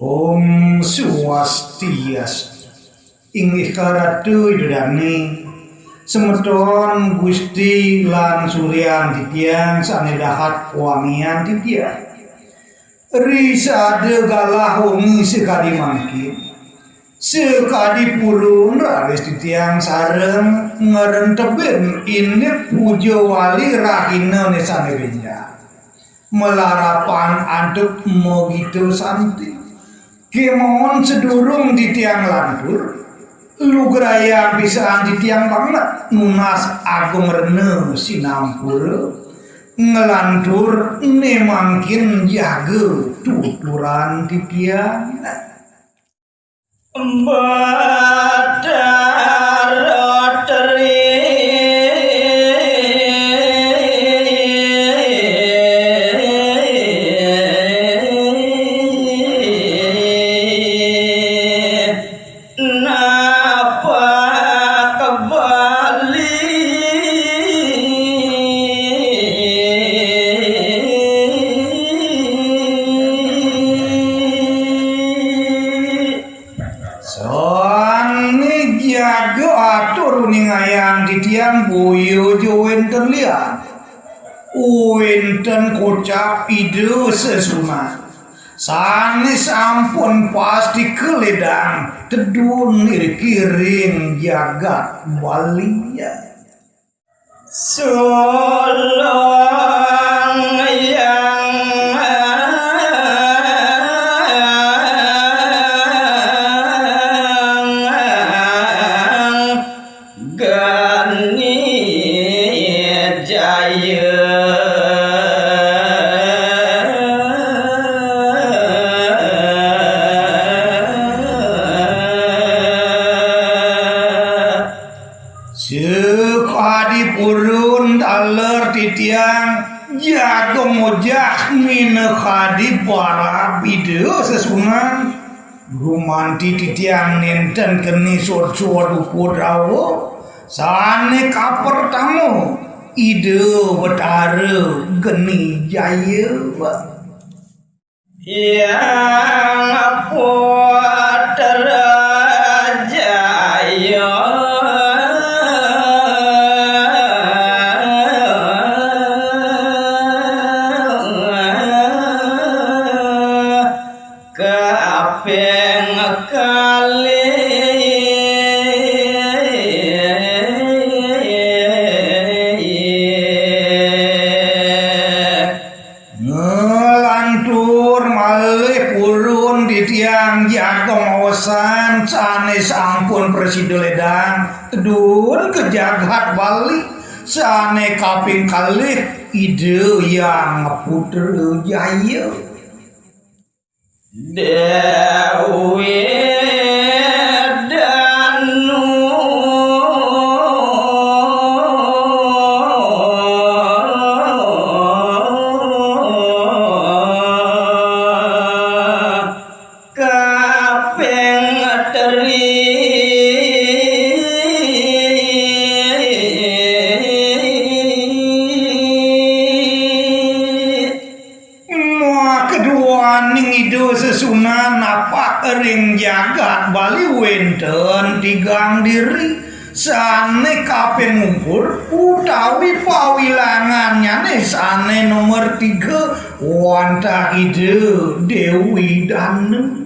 Om Swastiastu. Inggih karatu idudani semeton Gusti lan suryan titiang sanedahat wangian titiang risade galah wengi sekadi mangkin sekadi pulun raris titiang sareng ngerenteben ini pujo wali rahina nesanerinya melarapan antuk mogito santi kemohon sedurung di tiang lantur lugraya bisa di tiang banget nunas agung rene sinampur ngelantur nemangkin jaga tuturan di tiang Boyo jo wenten lian wenten kocap ide sesuna sanes ampun pasti keledang tedun kiring jagat walia solong yang sekadi purun taler titiang jago mojah mina khadi para video sesunan gumanti titiang nenten keni sod-sod upodawo sane kaper tamu ide betara geni jaya yang apa terjaya sanes ampun presideledang tedun ke jagat balik sane kaping kalih ide yang puter jaya Dewi sesunan napak ring jagat bali wenten tigang diri sane kaping ngumpul utawi pawilangannya nih sane nomor 3 wanta ide Dewi Danem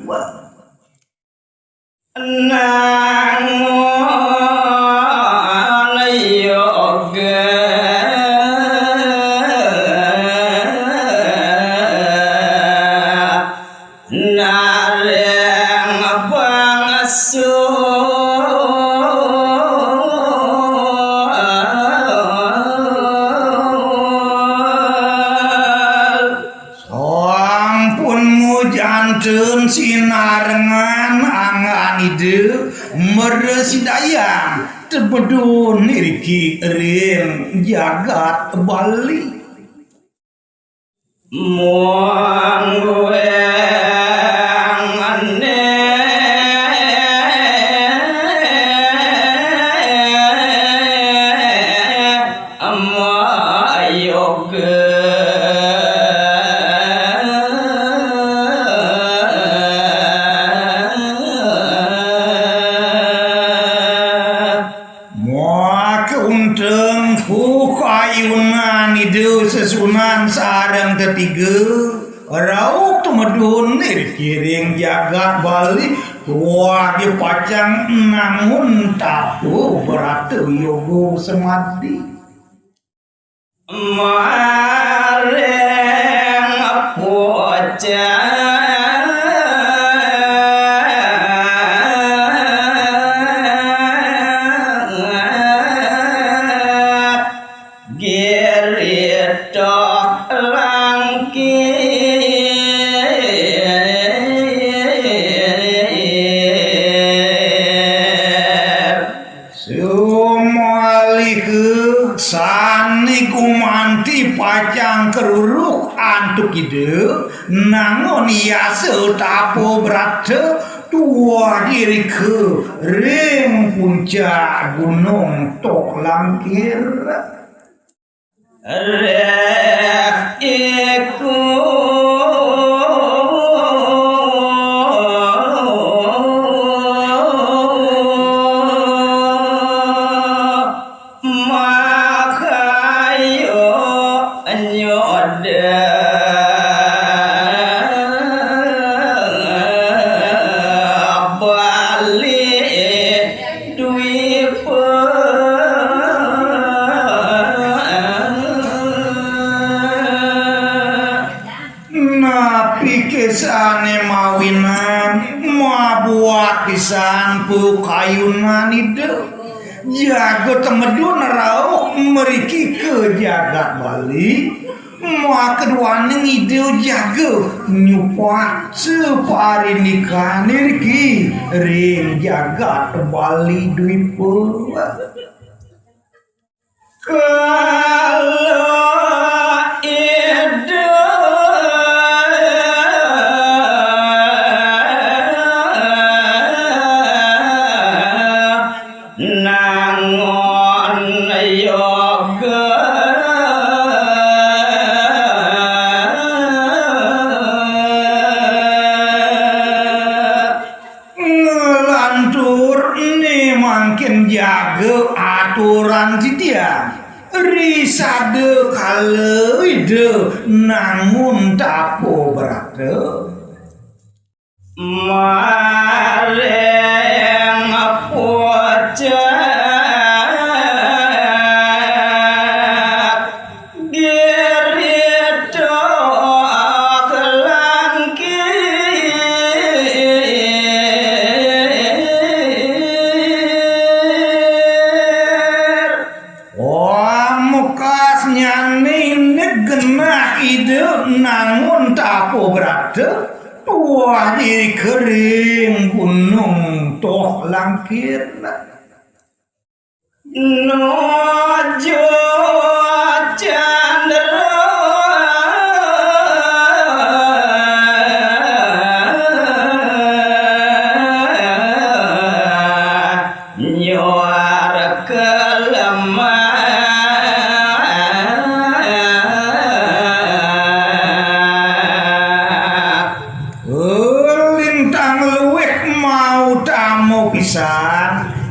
narengan angan ide meresidayang tebedun iriki ring jagat Bali muang sesunan sarang ketiga rauk tumedun kiring jagat Bali tua di pacang nangun tapu beratu yogo semadi mareng pocah sani kumanti pacang keruruk antuk ide nangon yase tapo berate tua diri ke ring puncak gunung tok langkir rek iku kisane mawinan mabuat pisan pu kayunan ide jago temedun rauh meriki ke jagat Bali mua keduanya ide jago nyupat separi nikah nirki ring jagat Bali duipu kalau jaga aturan dia risade kala ide namun tapo berate mareng pocah namun tapo berada tua di kering gunung toh langkir nojo candra nyuar kelemah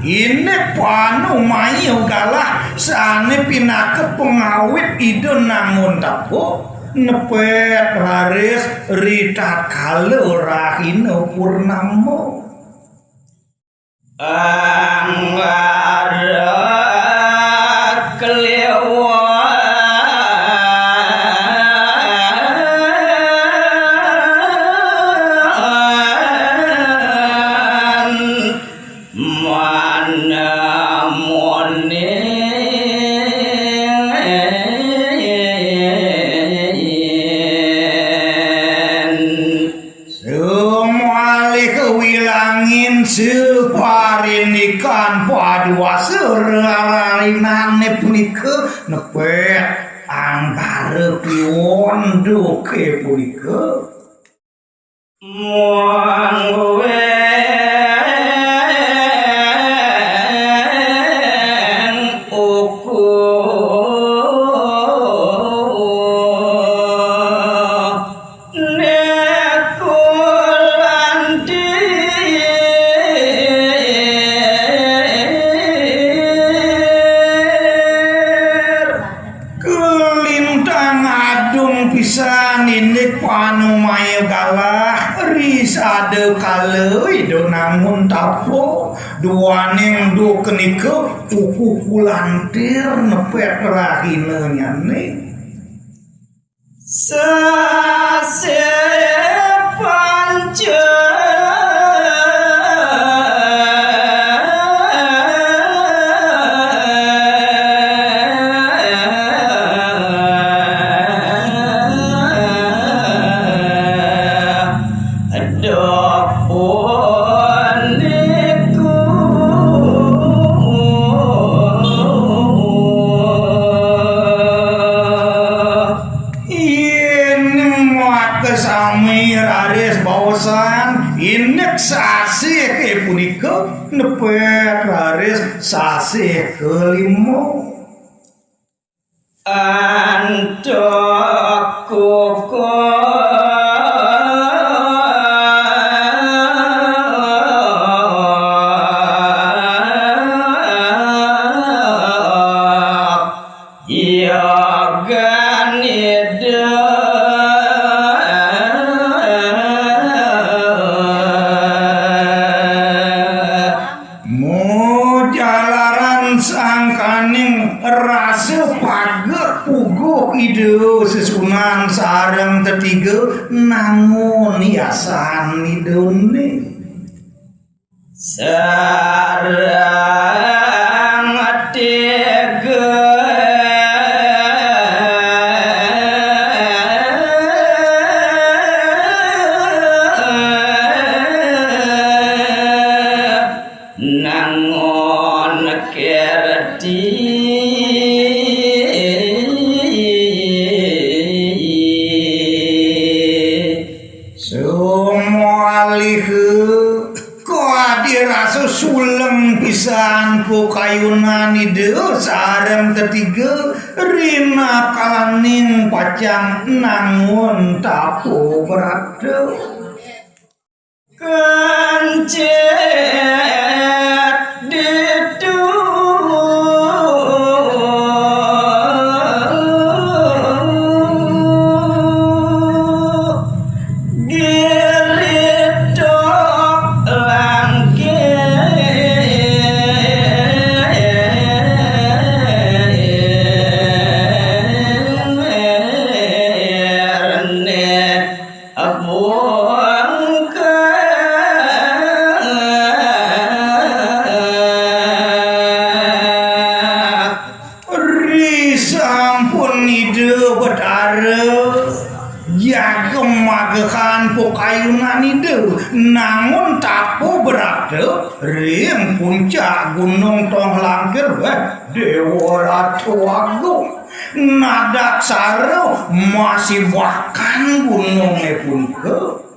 ini panu mayu galah sane pinake pengawit ide namun tapo nepet haris rita kalo rahino purnamo anggara kelewa majikan paduasa rainane punika nepet angkara piwon duke punika muang wen uku pisan ini panumaya galah risade kaleuy do namun tapo duaning do kenika cukup kulantir nepet rahina nyane sase panca sasih ke punika nepet laris sasih kelimo antok koko sesunan sareng tetiga namun hiasan idone sareng tiga nangon kerti suleng pisan ku kayunan ide sareng ketiga rina kalaning pacang nangun tapo berada kencet ditu kayunan itu namun tapo berada ring puncak gunung tong langkir dewa ratu agung nadak saro masih bahkan gunungnya punika